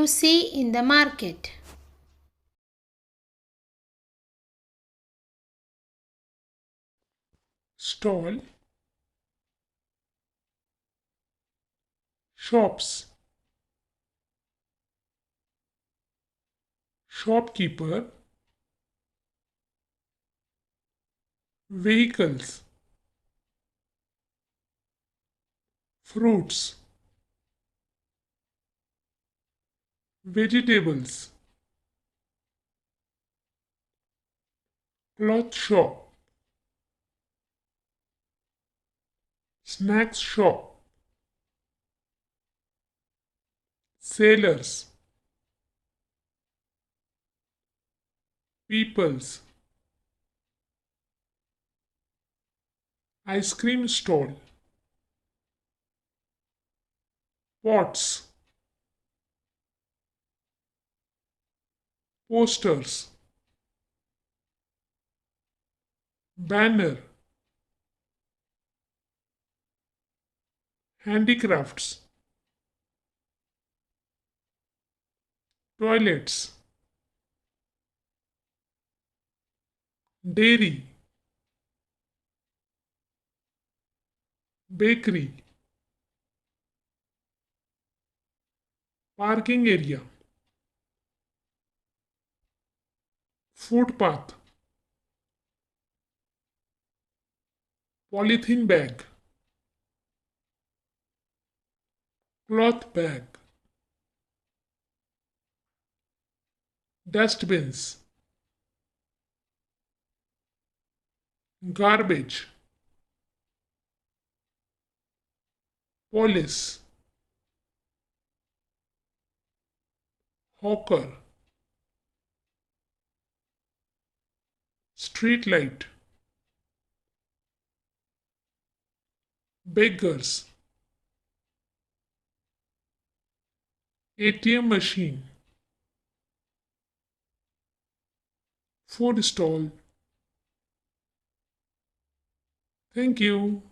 you see in the market? Stall, shops, shopkeeper, vehicles, fruits, vegetables, cloth shop, snacks shop, sailors, peoples, ice cream stall, pots, posters, banner, handicrafts, toilets, dairy, bakery, parking area, footpath, polythene bag, cloth bag, dustbins, garbage, police, hawker, street light, beggars, ATM machine, food stall. Thank you.